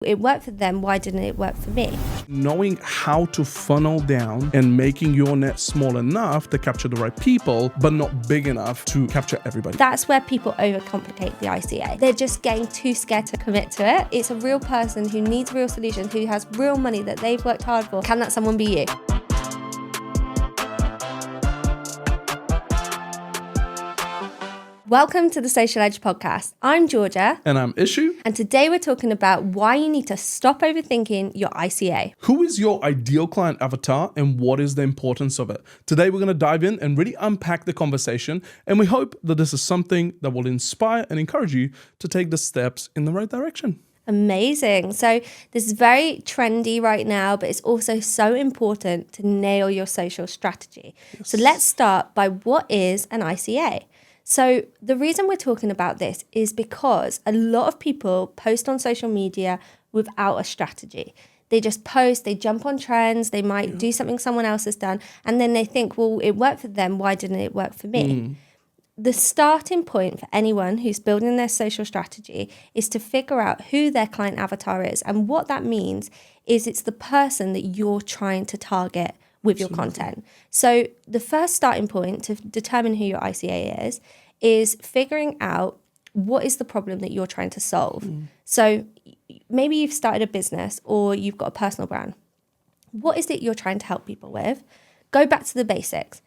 It worked for them, why didn't it work for me? Knowing how to funnel down and making your net small enough to capture the right people, but not big enough to capture everybody. That's where people overcomplicate the ICA. They're just getting too scared to commit to it. It's a real person who needs real solutions, who has real money that they've worked hard for. Can that someone be you? Welcome to the Social Edge podcast. I'm Georgia. And I'm Isho. And today we're talking about why you need to stop overthinking your ICA. Who is your ideal client avatar and what is the importance of it? Today we're going to dive in and really unpack the conversation. And we hope that this is something that will inspire and encourage you to take the steps in the right direction. Amazing. So this is very trendy right now, but it's also so important to nail your social strategy. Yes. So let's start by what is an ICA? So the reason we're talking about this is because a lot of people post on social media without a strategy. They just post, they jump on trends, they might do something someone else has done, and then they think, well, it worked for them, why didn't it work for me? The starting point for anyone who's building their social strategy is to figure out who their client avatar is. And what that means is it's the person that you're trying to target with your content. So the first starting point to determine who your ICA is figuring out what is the problem that you're trying to solve. So maybe you've started a business or you've got a personal brand. What is it you're trying to help people with? Go back to the basics.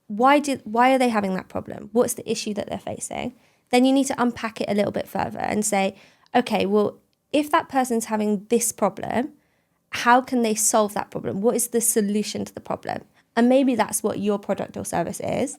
Why are they having that problem? What's the issue that they're facing? Then you need to unpack it a little bit further and say, okay, well, if that person's having this problem, how can they solve that problem? What is the solution to the problem? And maybe that's what your product or service is.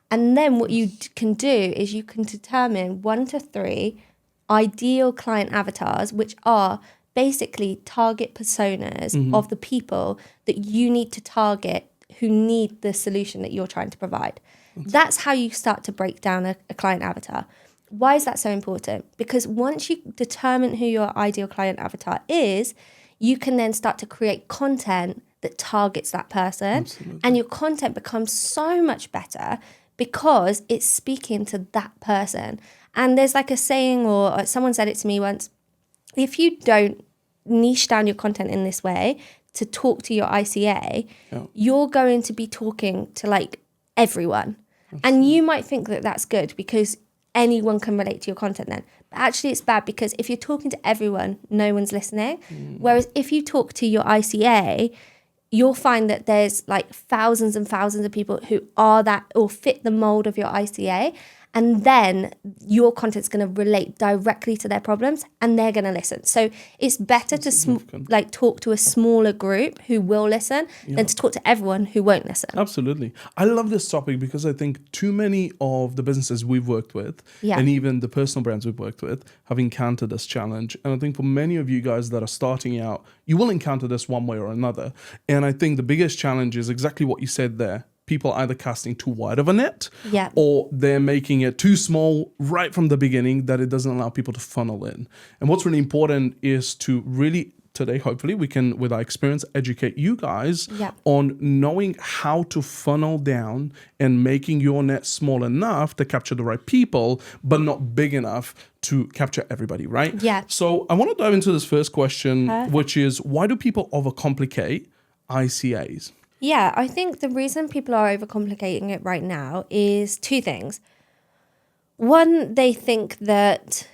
And then what you can do is you can determine 1 to 3 ideal client avatars, which are basically target personas of the people that you need to target who need the solution that you're trying to provide. That's how you start to break down a client avatar. Why is that so important? Because once you determine who your ideal client avatar is, you can then start to create content that targets that person. Absolutely. And your content becomes so much better because it's speaking to that person. And there's like a saying, or someone said it to me once, if you don't niche down your content in this way to talk to your ICA, you're going to be talking to like everyone. Absolutely. And you might think that that's good because anyone can relate to your content then. But actually it's bad because if you're talking to everyone, no one's listening. Whereas if you talk to your ICA, you'll find that there's like thousands and thousands of people who are that or fit the mold of your ICA. And then your content's going to relate directly to their problems and they're going to listen. So it's better to talk to a smaller group who will listen than to talk to everyone who won't listen. Absolutely. I love this topic because I think too many of the businesses we've worked with and even the personal brands we've worked with have encountered this challenge. And I think for many of you guys that are starting out, you will encounter this one way or another. And I think the biggest challenge is exactly what you said there. People either casting too wide of a net or they're making it too small right from the beginning that it doesn't allow people to funnel in. And what's really important is to really today, hopefully we can, with our experience, educate you guys on knowing how to funnel down and making your net small enough to capture the right people, but not big enough to capture everybody, right? Yeah. So I want to dive into this first question, which is why do people overcomplicate ICAs? Yeah, I think the reason people are overcomplicating it right now is 2 things. One, they think that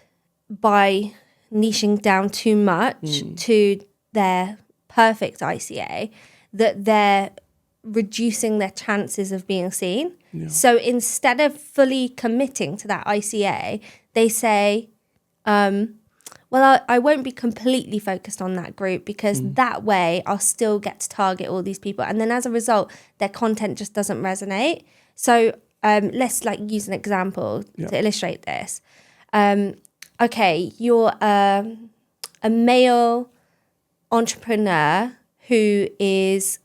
by niching down too much to their perfect ICA, that they're reducing their chances of being seen. Yeah. So instead of fully committing to that ICA, they say, well, I won't be completely focused on that group because that way I'll still get to target all these people. And then as a result, their content just doesn't resonate. So let's use an example to illustrate this. Okay, you're a male entrepreneur who's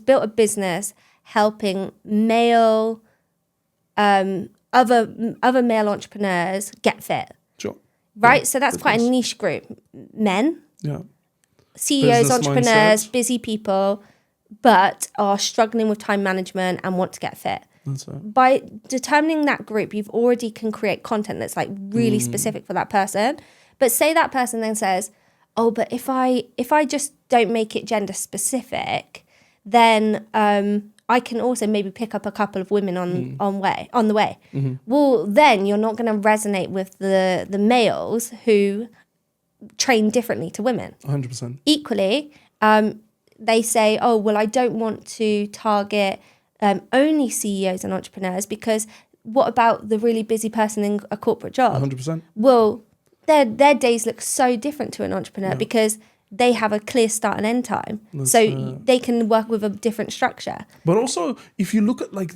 built a business helping male other male entrepreneurs get fit. Sure. Right? Yeah, so that's quite a niche group. Men, CEOs, business entrepreneurs, mindset. Busy people, but are struggling with time management and want to get fit. That's right. By determining that group, you've already can create content that's really specific for that person. But say that person then says, oh, but if I just don't make it gender specific, then I can also maybe pick up a couple of women on the way. Mm-hmm. Well, then you're not going to resonate with the males who train differently to women. 100%. Equally, they say, oh, well, I don't want to target only CEOs and entrepreneurs, because what about the really busy person in a corporate job? 100%. Well, their days look so different to an entrepreneur because they have a clear start and end time. They can work with a different structure. But also, if you look at like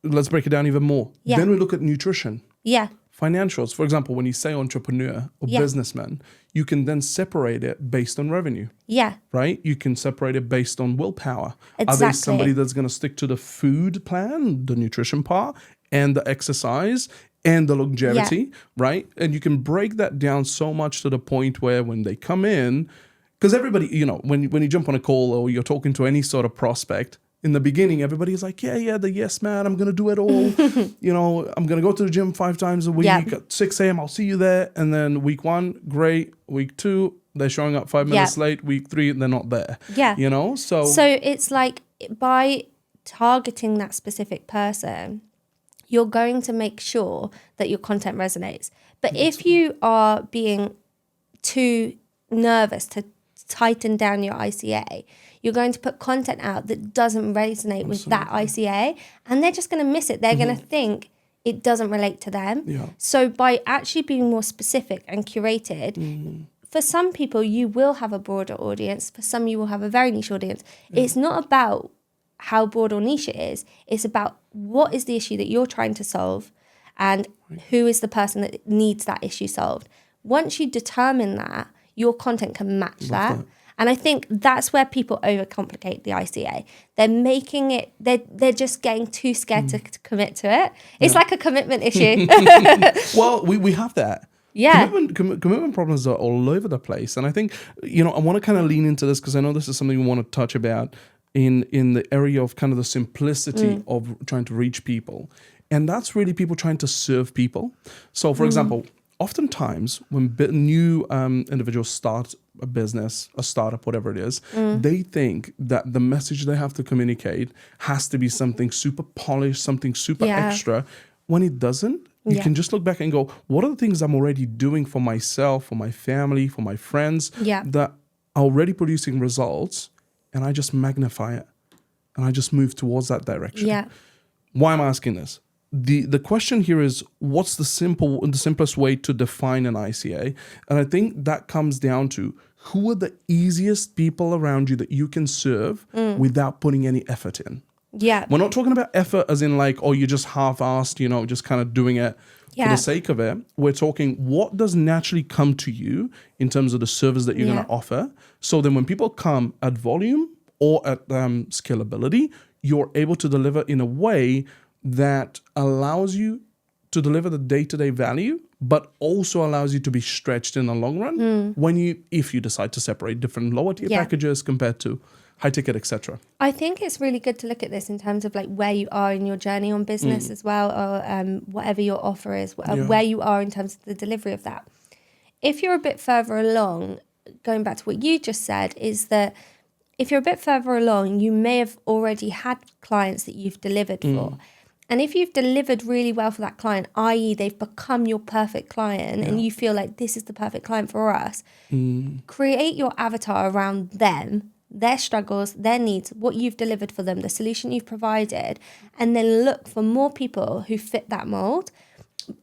let's break it down even more. Yeah. Then we look at nutrition. Yeah. Financials. For example, when you say entrepreneur or businessman, you can then separate it based on revenue. Yeah. Right? You can separate it based on willpower. Exactly. Are they somebody that's going to stick to the food plan, the nutrition part, and the exercise and the longevity, right? And you can break that down so much to the point where when they come in, because everybody, when you jump on a call or you're talking to any sort of prospect, in the beginning, everybody's like, yeah, the yes man, I'm going to do it all. I'm going to go to the gym 5 times a week at 6 a.m. I'll see you there. And then week 1, great. Week 2, they're showing up 5 minutes late. Week 3, they're not there. Yeah. So it's like by targeting that specific person, you're going to make sure that your content resonates. But if you are being too nervous to tighten down your ICA, you're going to put content out that doesn't resonate with that ICA, and they're just going to miss it. They're going to think it doesn't relate to them. Yeah. So by actually being more specific and curated, for some people, you will have a broader audience. For some, you will have a very niche audience. It's not about how broad or niche it is. It's about what is the issue that you're trying to solve and who is the person that needs that issue solved. Once you determine that, your content can match that. And I think that's where people overcomplicate the ICA. They're making it, they're just getting too scared to commit to it. It's like a commitment issue. Well, we have that. Yeah. Commitment problems are all over the place. And I think, I want to kind of lean into this because I know this is something we want to touch about in the area of kind of the simplicity of trying to reach people. And that's really people trying to serve people. So, for example, oftentimes when new individuals start a business, a startup, whatever it is, they think that the message they have to communicate has to be something super polished, something super extra. When it doesn't, you can just look back and go, what are the things I'm already doing for myself, for my family, for my friends that are already producing results, and I just magnify it and I just move towards that direction. Yeah. Why am I asking this? The question here is, what's the simplest way to define an ICA? And I think that comes down to who are the easiest people around you that you can serve without putting any effort in. Yeah. We're not talking about effort as in like, oh, you're just half-assed, just kind of doing it for the sake of it. We're talking what does naturally come to you in terms of the service that you're going to offer. So then when people come at volume or at scalability, you're able to deliver in a way that allows you to deliver the day-to-day value, but also allows you to be stretched in the long run if you decide to separate different lower tier packages compared to high ticket, etc. I think it's really good to look at this in terms of like where you are in your journey on business as well, or whatever your offer is, where you are in terms of the delivery of that. If you're a bit further along, going back to what you just said, is that if you're a bit further along, you may have already had clients that you've delivered for. And if you've delivered really well for that client, i.e. they've become your perfect client and you feel like this is the perfect client for us, create your avatar around them, their struggles, their needs, what you've delivered for them, the solution you've provided, and then look for more people who fit that mold.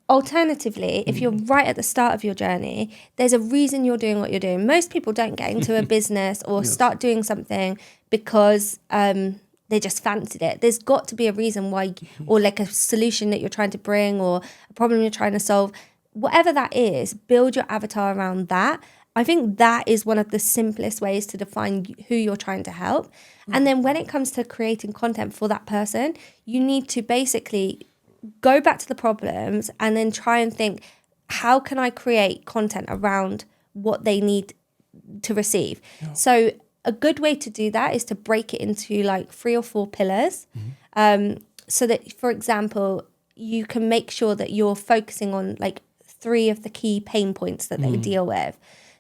Alternatively, if you're right at the start of your journey, there's a reason you're doing what you're doing. Most people don't get into a business or start doing something because they just fancied it. There's got to be a reason why, or like a solution that you're trying to bring or a problem you're trying to solve. Whatever that is, build your avatar around that. I think that is one of the simplest ways to define who you're trying to help. And then when it comes to creating content for that person, you need to basically go back to the problems and then try and think, how can I create content around what they need to receive? Yeah. So a good way to do that is to break it into like 3 or 4 pillars. So that, for example, you can make sure that you're focusing on like 3 of the key pain points that they deal with.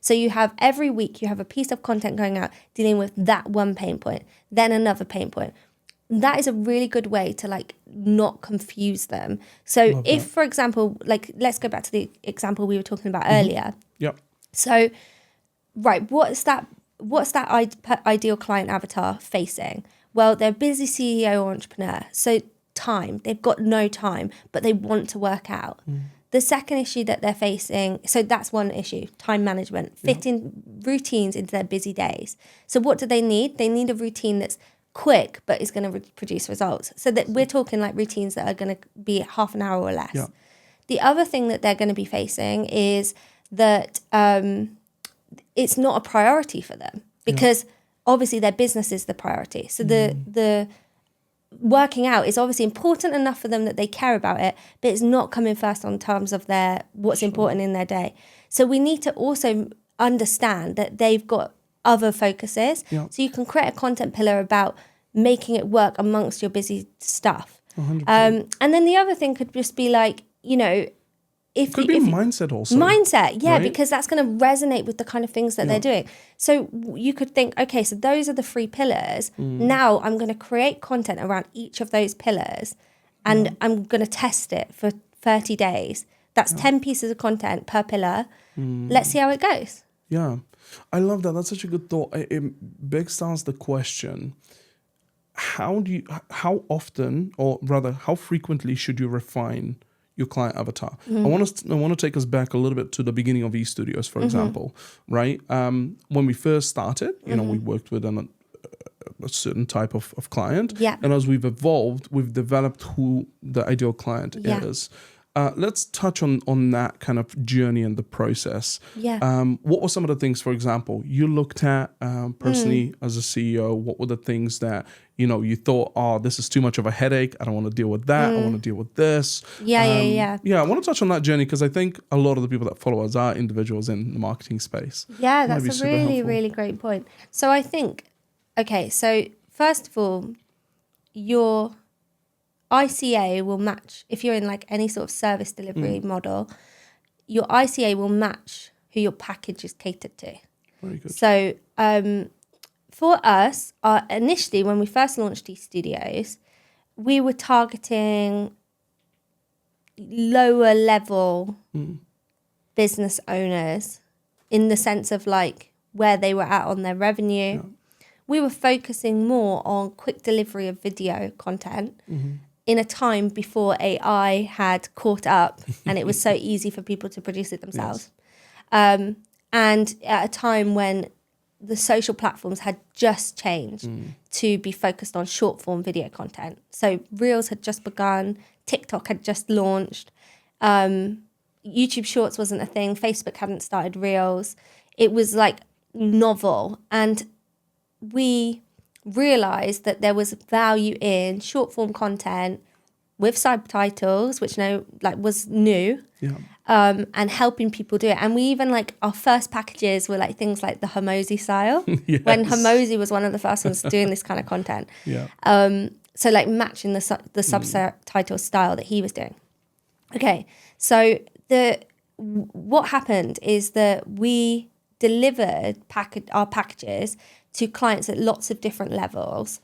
So you have every week, you have a piece of content going out dealing with that one pain point, then another pain point. That is a really good way to like not confuse them. So if, for example, like let's go back to the example we were talking about earlier. Yep. So, right, what's that ideal client avatar facing? Well, they're a busy CEO or entrepreneur. So time, they've got no time, but they want to work out. The second issue that they're facing, so that's one issue, time management, fitting routines into their busy days. So what do they need? They need a routine that's quick, but is going to produce results. So that we're talking like routines that are going to be half an hour or less. Yeah. The other thing that they're going to be facing is that it's not a priority for them because obviously their business is the priority. So the working out is obviously important enough for them that they care about it, but it's not coming first on terms of their what's important in their day. So we need to also understand that they've got other focuses. Yeah. So you can create a content pillar about making it work amongst your busy stuff. 100%. And then the other thing could just be like, you know, if could be mindset also. Mindset, yeah, right? because that's going to resonate with the kind of things that they're doing. So you could think, okay, so those are the 3 pillars. Now I'm going to create content around each of those pillars and I'm going to test it for 30 days. That's 10 pieces of content per pillar. Let's see how it goes. Yeah, I love that. That's such a good thought. It begs to ask the question, how often, or rather, how frequently should you refine your client avatar? I want to take us back a little bit to the beginning of eStudios, for example, right? When we first started, you know, we worked with a certain type of client. Yeah. And as we've evolved, we've developed who the ideal client is. Let's touch on that kind of journey and the process. Yeah. What were some of the things, for example, you looked at personally as a CEO? What were the things that, you know, you thought, oh, this is too much of a headache. I don't want to deal with that. I want to deal with this. Yeah. Yeah, I want to touch on that journey because I think a lot of the people that follow us are individuals in the marketing space. Yeah, that's a really, really great point. So I think, okay, so first of all, your ICA will match, if you're in like any sort of service delivery model, your ICA will match who your package is catered to. Very good. So for us, initially when we first launched these studios, we were targeting lower level business owners in the sense of like where they were at on their revenue. Yeah. We were focusing more on quick delivery of video content in a time before AI had caught up and it was so easy for people to produce it themselves. Yes. And at a time when the social platforms had just changed to be focused on short form video content. So Reels had just begun, TikTok had just launched, YouTube Shorts wasn't a thing, Facebook hadn't started Reels. It was like novel, and we realized that there was value in short form content with subtitles, which was new, and helping people do it. And we even like our first packages were like things like the Hormozy style, when Hormozy was one of the first ones doing this kind of content. So like matching the subtitle style that he was doing. Okay, so what happened is that we delivered our packages to clients at lots of different levels.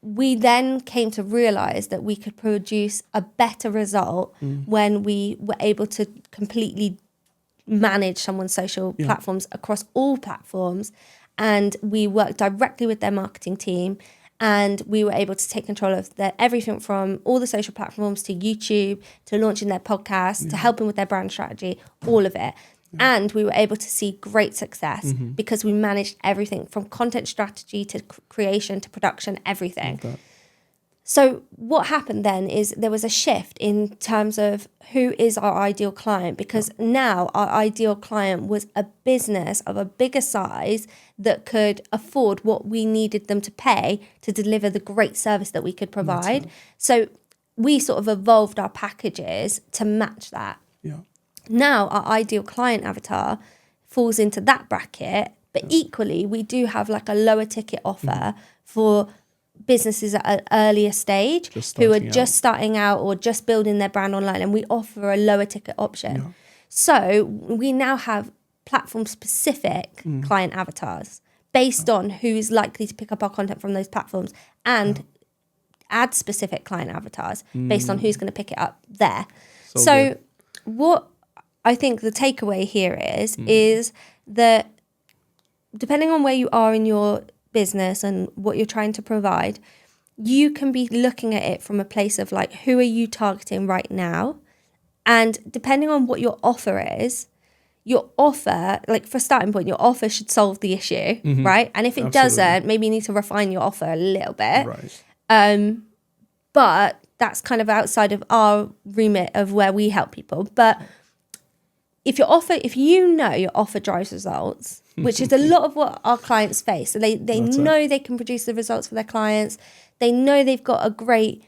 We then came to realize that we could produce a better result when we were able to completely manage someone's social platforms across all platforms. And we worked directly with their marketing team, and we were able to take control of everything from all the social platforms to YouTube, to launching their podcast, to helping with their brand strategy, all of it. And we were able to see great success because we managed everything from content strategy to creation to production, everything. Okay. So what happened then is there was a shift in terms of who is our ideal client, because now our ideal client was a business of a bigger size that could afford what we needed them to pay to deliver the great service that we could provide. So we sort of evolved our packages to match that. Yeah. Now our ideal client avatar falls into that bracket, but equally we do have like a lower ticket offer for businesses at an earlier stage who are just starting out or just building their brand online, and we offer a lower ticket option. So we now have platform specific client avatars based on who is likely to pick up our content from those platforms, and ad specific client avatars based on who's going to pick it up there. So what I think the takeaway here is that depending on where you are in your business and what you're trying to provide, you can be looking at it from a place of like, who are you targeting right now? And depending on what your offer is, your offer, like for a starting point, your offer should solve the issue, right? And if it doesn't, maybe you need to refine your offer a little bit. Right. But that's kind of outside of our remit of where we help people. But if you know your offer drives results, which is a lot of what our clients face. So they know they can produce the results for their clients. They know they've got a great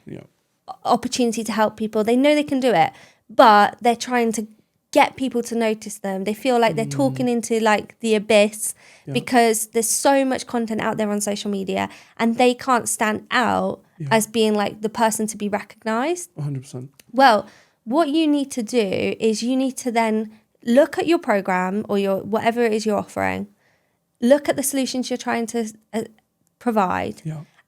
opportunity to help people. They know they can do it, but they're trying to get people to notice them. They feel like they're talking into like the abyss because there's so much content out there on social media, and they can't stand out as being like the person to be recognized. 100%. Well, what you need to do is you need to then look at your program or your whatever it is you're offering, look at the solutions you're trying to provide,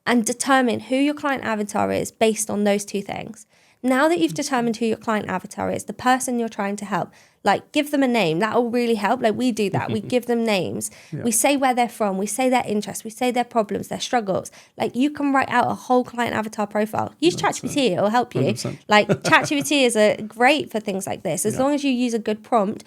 and determine who your client avatar is based on those two things. Now that you've determined who your client avatar is, the person you're trying to help, like give them a name. That will really help. Like we do that. We give them names. We say where they're from. We say their interests. We say their problems, their struggles. Like you can write out a whole client avatar profile. Use ChatGPT. It'll help you. 100%. Like ChatGPT is great for things like this. As long as you use a good prompt,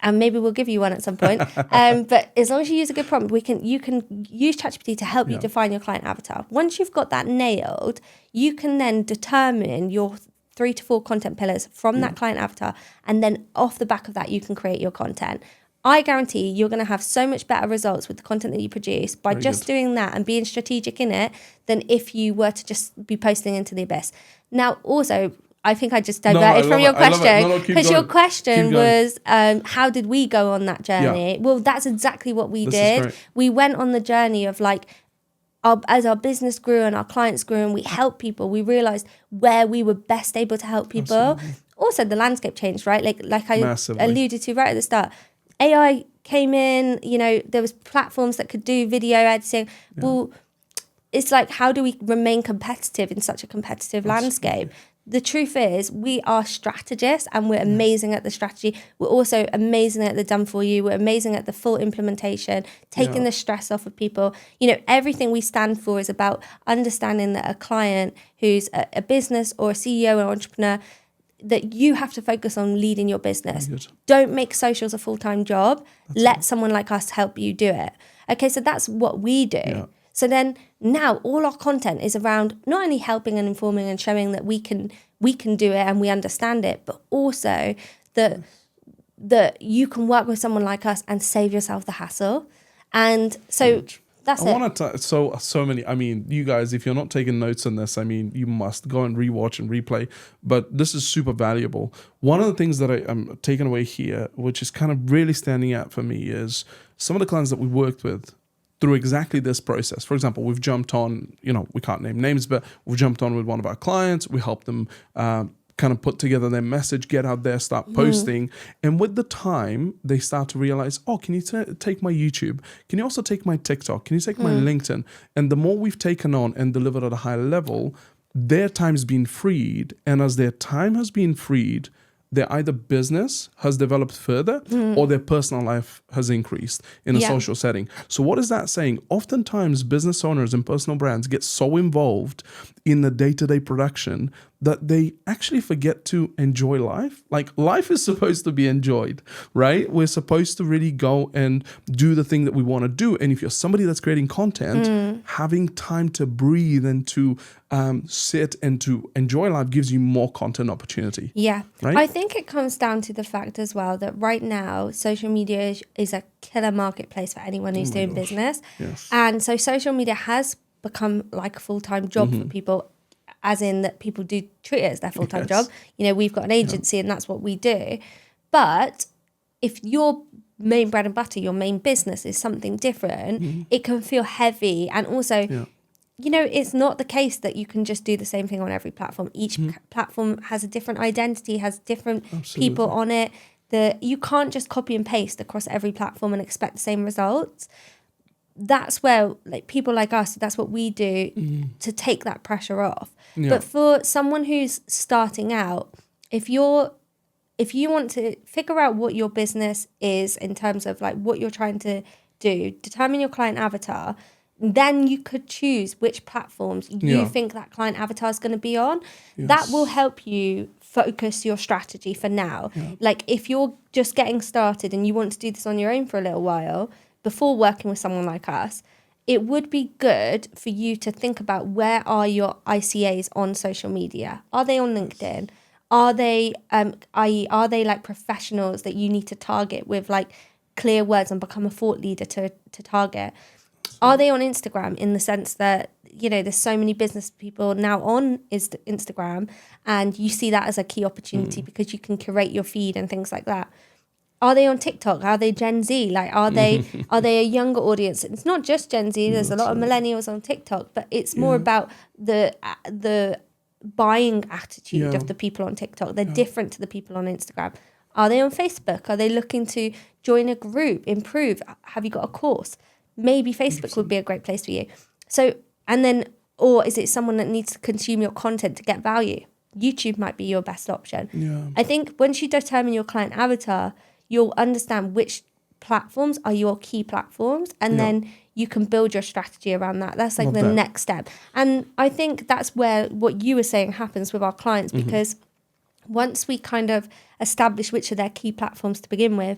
and maybe we'll give you one at some point. But as long as you use a good prompt, you can use ChatGPT to help you define your client avatar. Once you've got that nailed, you can then determine your 3 to 4 content pillars from that client avatar, and then off the back of that, you can create your content. I guarantee you're going to have so much better results with the content that you produce by doing that and being strategic in it than if you were to just be posting into the abyss. Now, also, I think I just diverted from your question, because your question was, how did we go on that journey? Well, that's exactly what we did. We went on the journey of like, as our business grew and our clients grew and we helped people, we realized where we were best able to help people. Absolutely. Also, the landscape changed, right? Like I alluded to right at the start. AI came in, there was platforms that could do video editing. Well, it's like, how do we remain competitive in such a competitive landscape? The truth is, we are strategists and we're amazing at the strategy. We're also amazing at the done for you. We're amazing at the full implementation, taking the stress off of people. Everything we stand for is about understanding that a client who's a business or a CEO or entrepreneur, that you have to focus on leading your business. Don't make socials a full-time job. Let someone like us help you do it. Okay, so that's what we do. Yeah. So then now all our content is around not only helping and informing and showing that we can do it and we understand it, but also that you can work with someone like us and save yourself the hassle. And so that's it. I want to so many. I mean, you guys, if you're not taking notes on this, I mean, you must go and rewatch and replay. But this is super valuable. One of the things that I'm taking away here, which is kind of really standing out for me, is some of the clients that we worked with through exactly this process. For example, we've jumped on, we can't name names, but we've jumped on with one of our clients. We helped them kind of put together their message, get out there, start posting. And with the time, they start to realize, can you take my YouTube? Can you also take my TikTok? Can you take my LinkedIn? And the more we've taken on and delivered at a higher level, their time's been freed. And as their time has been freed, their either business has developed further or their personal life has increased in a social setting. So what is that saying? Oftentimes, business owners and personal brands get so involved in the day-to-day production that they actually forget to enjoy life. Like, life is supposed to be enjoyed, right? We're supposed to really go and do the thing that we want to do. And if you're somebody that's creating content, having time to breathe and to sit and to enjoy life gives you more content opportunity. Yeah. Right? I think it comes down to the fact as well that right now, social media is a killer marketplace for anyone who's doing business. Yes. And so social media has become like a full-time job for people, as in that people do treat it as their full-time job. We've got an agency and that's what we do. But if your main bread and butter, your main business is something different, it can feel heavy. And also, it's not the case that you can just do the same thing on every platform. Each platform has a different identity, has different people on it. you can't just copy and paste across every platform and expect the same results. That's where like people like us, that's what we do to take that pressure off. Yeah. But for someone who's starting out, if you want to figure out what your business is in terms of like what you're trying to do, determine your client avatar, then you could choose which platforms you think that client avatar is going to be on. Yes. That will help you focus your strategy for now. Yeah. Like if you're just getting started and you want to do this on your own for a little while before working with someone like us, it would be good for you to think about where are your ICAs on social media. Are they on LinkedIn? Are they, are they like professionals that you need to target with like clear words and become a thought leader to target? Are they on Instagram in the sense that, you know, there's so many business people now on Instagram and you see that as a key opportunity because you can curate your feed and things like that. Are they on TikTok? Are they Gen Z? Like, are they a younger audience? It's not just Gen Z. There's a lot of millennials on TikTok, but it's more about the buying attitude of the people on TikTok. They're different to the people on Instagram. Are they on Facebook? Are they looking to join a group, improve? Have you got a course? Maybe Facebook would be a great place for you. So, and then, or is it someone that needs to consume your content to get value? YouTube might be your best option. Yeah. I think once you determine your client avatar, you'll understand which platforms are your key platforms, and then you can build your strategy around that. That's like the next step. And I think that's where what you were saying happens with our clients, because once we kind of establish which are their key platforms to begin with,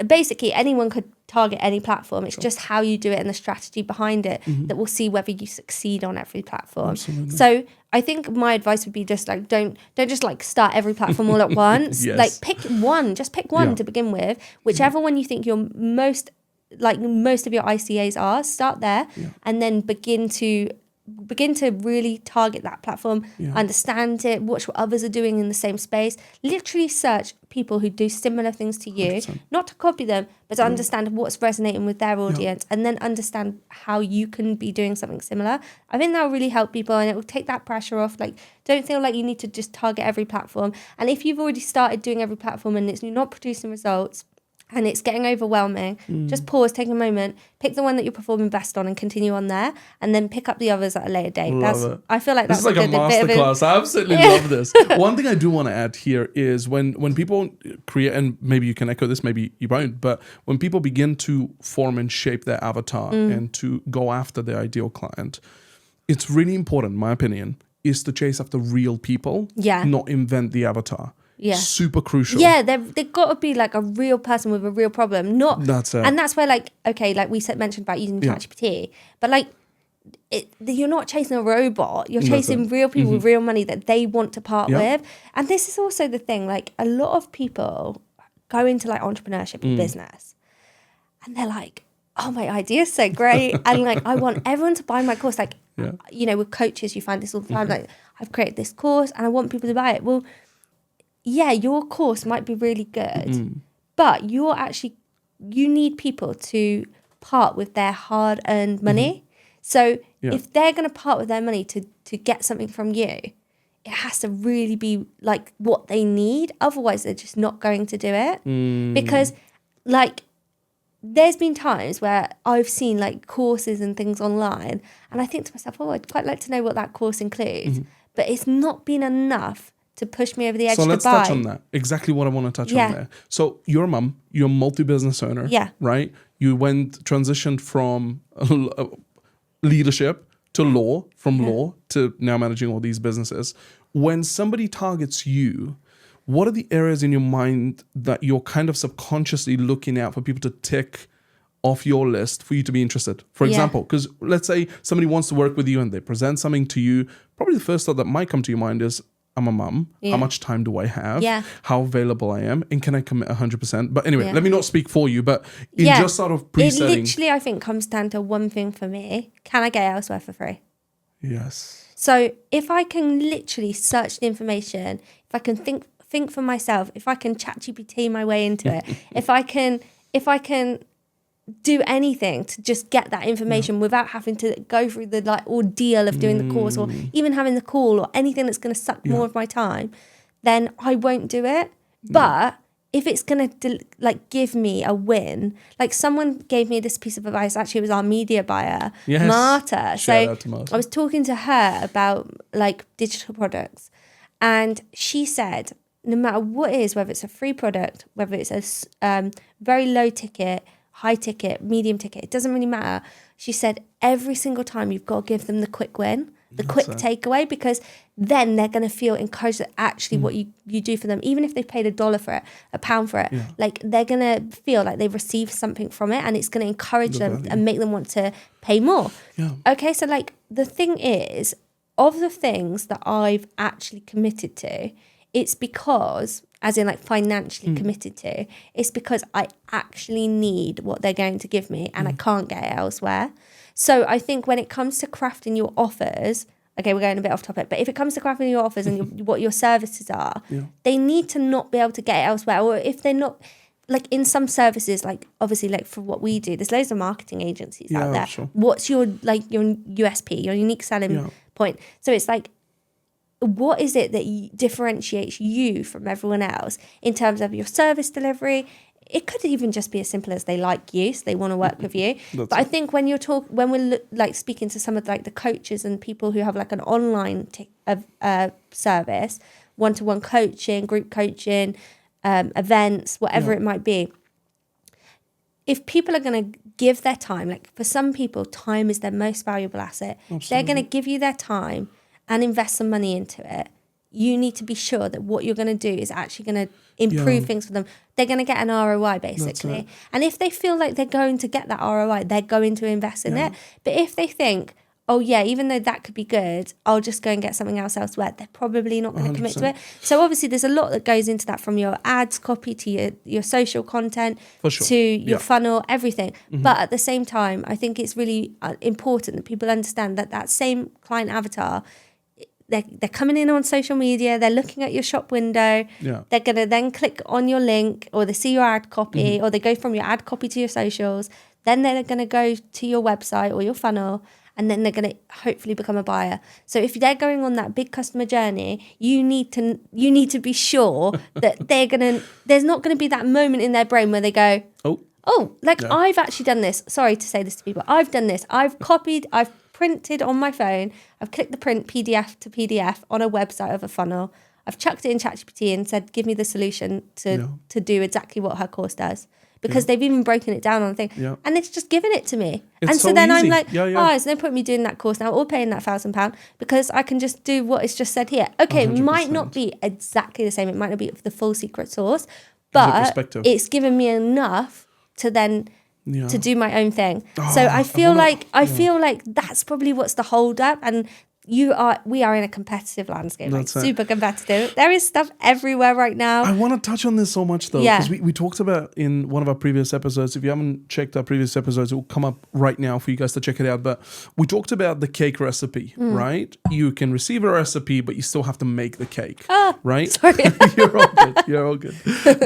basically anyone could target any platform. It's just how you do it and the strategy behind it that will see whether you succeed on every platform. Absolutely. So I think my advice would be just like don't just like start every platform all at once. Like pick one to begin with, whichever one you think you're most of your ICAs are. Start there and then begin to really target that platform, understand it, watch what others are doing in the same space, literally search people who do similar things to you, 100%. Not to copy them, but to understand what's resonating with their audience and then understand how you can be doing something similar. I think that will really help people and it will take that pressure off. Like, don't feel like you need to just target every platform. And if you've already started doing every platform and it's not producing results, and it's getting overwhelming, just pause, take a moment, pick the one that you're performing best on and continue on there, and then pick up the others at a later date. I feel like that's like a masterclass. I absolutely love this. One thing I do want to add here is when people create, and maybe you can echo this, maybe you won't, but when people begin to form and shape their avatar and to go after their ideal client, it's really important, in my opinion, is to chase after real people, not invent the avatar. Yeah, super crucial. Yeah, they've got to be like a real person with a real problem. That's it. And that's where like, okay, like we mentioned about using ChatGPT, but like you're not chasing a robot. You're chasing real people with real money that they want to part with. And this is also the thing, like a lot of people go into like entrepreneurship and business and they're like, oh, my idea's so great. And like, I want everyone to buy my course. Like, you know, with coaches, you find this all the time. Like, I've created this course and I want people to buy it. Well, yeah, your course might be really good, but you need people to part with their hard-earned money. So if they're going to part with their money to get something from you, it has to really be like what they need. Otherwise, they're just not going to do it. Because like there's been times where I've seen like courses and things online and I think to myself, oh, I'd quite like to know what that course includes. But it's not been enough to push me over the edge to buy. So let's touch on that. Exactly what I want to touch on there. So you're a mum, you're a multi-business owner, right? You transitioned from leadership to law, from law to now managing all these businesses. When somebody targets you, what are the areas in your mind that you're kind of subconsciously looking at for people to tick off your list for you to be interested? For example, because let's say somebody wants to work with you and they present something to you, probably the first thought that might come to your mind is, I'm a mum. How much time do I have? How available I am? And can I commit 100%? But anyway, let me not speak for you, but in just sort of presetting. It literally, I think, comes down to one thing for me. Can I get elsewhere for free? Yes. So if I can literally search the information, if I can think for myself, if I can ChatGPT my way into it, if I can do anything to just get that information without having to go through the like ordeal of doing the course or even having the call or anything that's going to suck more of my time, then I won't do it. But if it's going to like give me a win, like someone gave me this piece of advice. Actually, it was our media buyer, Marta. Shout out to Marta. I was talking to her about like digital products, and she said, no matter what it is, whether it's a free product, whether it's a very low ticket, high ticket, medium ticket, it doesn't really matter. She said every single time you've got to give them the quick win, the quick takeaway, because then they're going to feel encouraged that actually what you do for them, even if they've paid $1 for it, £1 for it, like they're going to feel like they've received something from it, and it's going to encourage them and make them want to pay more. Okay, so like the thing is, of the things that I've actually committed to, it's because, as in like financially committed to, it's because I actually need what they're going to give me and I can't get it elsewhere. So I think when it comes to crafting your offers, okay, we're going a bit off topic, but if it comes to crafting your offers and what your services are, they need to not be able to get it elsewhere. Or if they're not, like in some services, like obviously like for what we do, there's loads of marketing agencies out there. Sure. What's your like your USP, your unique selling point? So it's like, what is it that differentiates you from everyone else in terms of your service delivery? It could even just be as simple as they like you, so they want to work with you. But I think when we're like speaking to some of like the coaches and people who have like an online service, one-to-one coaching, group coaching, events, whatever it might be, if people are going to give their time, like for some people, time is their most valuable asset. Absolutely. They're going to give you their time and invest some money into it. You need to be sure that what you're going to do is actually going to improve things for them. They're going to get an ROI basically. And if they feel like they're going to get that ROI, they're going to invest in it. But if they think, oh yeah, even though that could be good, I'll just go and get something else elsewhere, they're probably not going to commit to it. So obviously there's a lot that goes into that, from your ads copy to your social content to your funnel, everything. But at the same time, I think it's really important that people understand that that same client avatar, they're coming in on social media, they're looking at your shop window, they're going to then click on your link, or they see your ad copy, or they go from your ad copy to your socials, then they're going to go to your website or your funnel, and then they're going to hopefully become a buyer. So if they're going on that big customer journey, you need to be sure that there's not going to be that moment in their brain where they go, I've actually done this. Sorry to say this to people. I've done this. I've copied, I've printed on my phone, I've clicked the print PDF to PDF on a website of a funnel, I've chucked it in ChatGPT and said, give me the solution to do exactly what her course does. Because they've even broken it down on the thing. And it's just given it to me. And so then easy. I'm like, there's no point in me doing that course now or paying that £1,000, because I can just do what is just said here. Okay, 100%. It might not be exactly the same. It might not be the full secret sauce, but it's given me enough to then to do my own thing. So I feel like that's probably what's the hold up. And we are in a competitive landscape, like super competitive. There is stuff everywhere right now. I want to touch on this so much though, because we talked about in one of our previous episodes. If you haven't checked our previous episodes, it will come up right now for you guys to check it out. But we talked about the cake recipe, right? You can receive a recipe, but you still have to make the cake, right? Sorry. You're all good.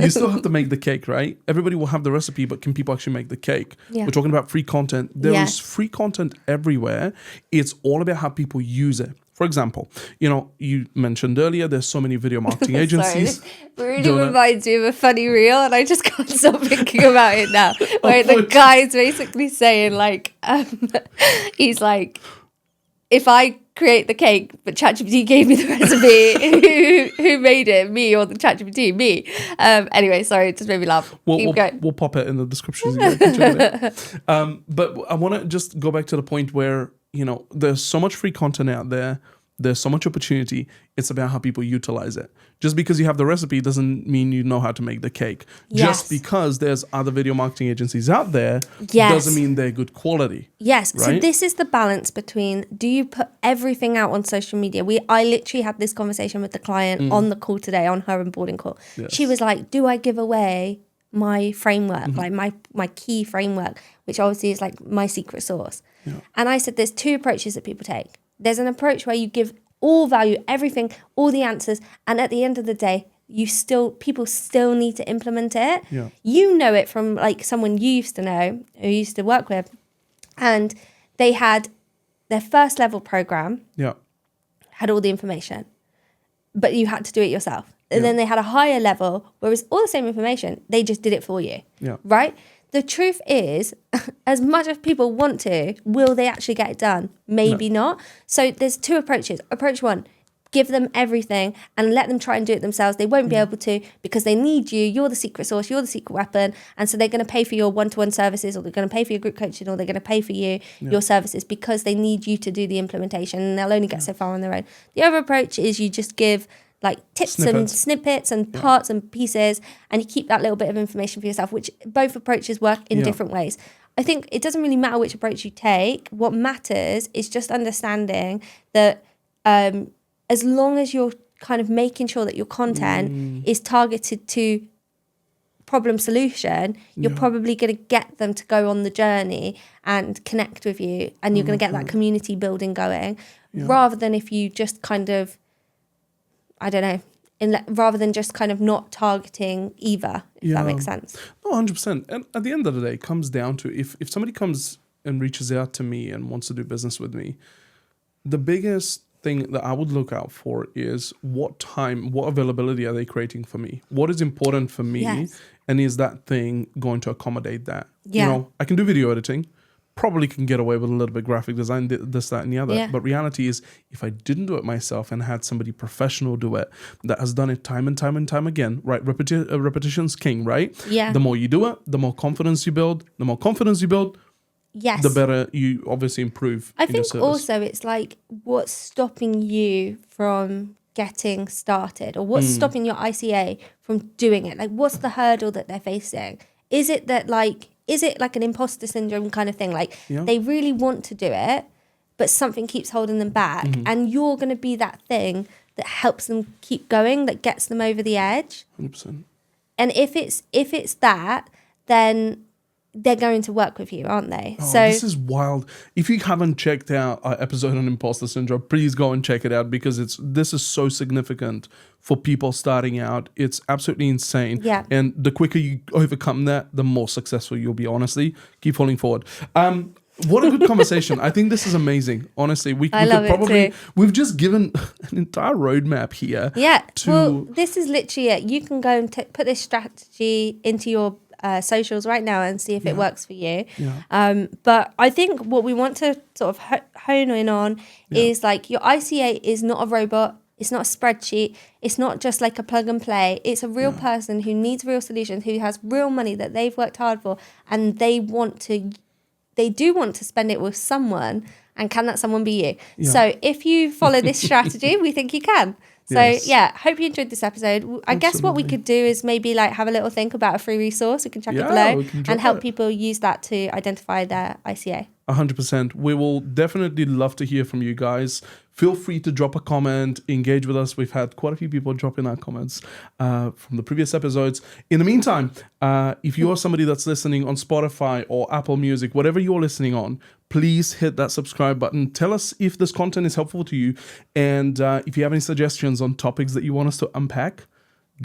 You still have to make the cake, right? Everybody will have the recipe, but can people actually make the cake? We're talking about free content. There is free content everywhere. It's all about how people use it. For example, you mentioned earlier, there's so many video marketing agencies. Sorry, it really reminds me of a funny reel, and I just can't stop thinking about it now. Where the guy's basically saying, like, he's like, if I create the cake, but ChatGPT gave me the recipe, who made it? Me or the ChatGPT? Me. Anyway, sorry, it just made me laugh. We'll pop it in the description. So you can check it out. But I want to just go back to the point where, there's so much free content out there. There's so much opportunity. It's about how people utilize it. Just because you have the recipe doesn't mean you know how to make the cake. Just because there's other video marketing agencies out there doesn't mean they're good quality. Yes. Right? So this is the balance between, do you put everything out on social media? I literally had this conversation with the client on the call today, on her onboarding call. Yes. She was like, do I give away my framework, like my key framework, which obviously is like my secret sauce? And I said there's two approaches that people take. There's an approach where you give all value, everything, all the answers, and at the end of the day, people still need to implement it. You know it from like someone you used to know, who you used to work with, and they had their first level program, had all the information, but you had to do it yourself. and then they had a higher level, whereas all the same information, they just did it for you. Yeah. Right? The truth is, as much as people want to, will they actually get it done? Maybe not. So there's two approaches. Approach one, give them everything and let them try and do it themselves. They won't be able to because they need you. You're the secret sauce. You're the secret weapon. And so they're going to pay for your one-to-one services, or they're going to pay for your group coaching, or they're going to pay for your services because they need you to do the implementation, and they'll only get so far on their own. The other approach is you just give like tips and snippets and parts and pieces, and you keep that little bit of information for yourself, which both approaches work in different ways. I think it doesn't really matter which approach you take. What matters is just understanding that as long as you're kind of making sure that your content is targeted to problem solution, you're probably going to get them to go on the journey and connect with you, and you're going to get that community building going, rather than if you just kind of, I don't know, rather than just kind of not targeting either, if that makes sense. No, 100%. And at the end of the day, it comes down to if somebody comes and reaches out to me and wants to do business with me, the biggest thing that I would look out for is what availability are they creating for me? What is important for me? Yes. And is that thing going to accommodate that? Yeah. You know, I can do video editing, probably can get away with a little bit graphic design, this, that, and the other. Yeah. But reality is, if I didn't do it myself and had somebody professional do it, that has done it time and time and time again, right? Repetition's king, right? Yeah. The more you do it, the more confidence you build. The more confidence you build, Yes. the better you obviously improve. I think also it's like, what's stopping you from getting started, or what's stopping your ICA from doing it? Like, what's the hurdle that they're facing? Is it like an imposter syndrome kind of thing? Like they really want to do it, but something keeps holding them back, and you're going to be that thing that helps them keep going, that gets them over the edge. 100%. And if it's that, then they're going to work with you, aren't they? Oh, so this is wild. If you haven't checked out our episode on imposter syndrome, please go and check it out, because this is so significant for people starting out. It's absolutely insane. Yeah. And the quicker you overcome that, the more successful you'll be, honestly. Keep falling forward. What a good conversation. I think this is amazing. Honestly, we've just given an entire roadmap here. Yeah. Well, this is literally it. You can go and put this strategy into your socials right now and see if it works for you. Yeah. But I think what we want to sort of hone in on is like, your ICA is not a robot. It's not a spreadsheet. It's not just like a plug and play. It's a real person who needs real solutions, who has real money that they've worked hard for, and they do want to spend it with someone. And can that someone be you? Yeah. So if you follow this strategy, we think you can. So hope you enjoyed this episode. I guess what we could do is maybe like have a little think about a free resource. We can chuck it below and help people use that to identify their ICA. 100%. We will definitely love to hear from you guys. Feel free to drop a comment, engage with us. We've had quite a few people drop in our comments from the previous episodes. In the meantime, if you are somebody that's listening on Spotify or Apple Music, whatever you're listening on, please hit that subscribe button. Tell us if this content is helpful to you. And if you have any suggestions on topics that you want us to unpack,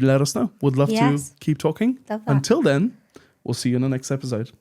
let us know. Would love to keep talking. Until then, we'll see you in the next episode.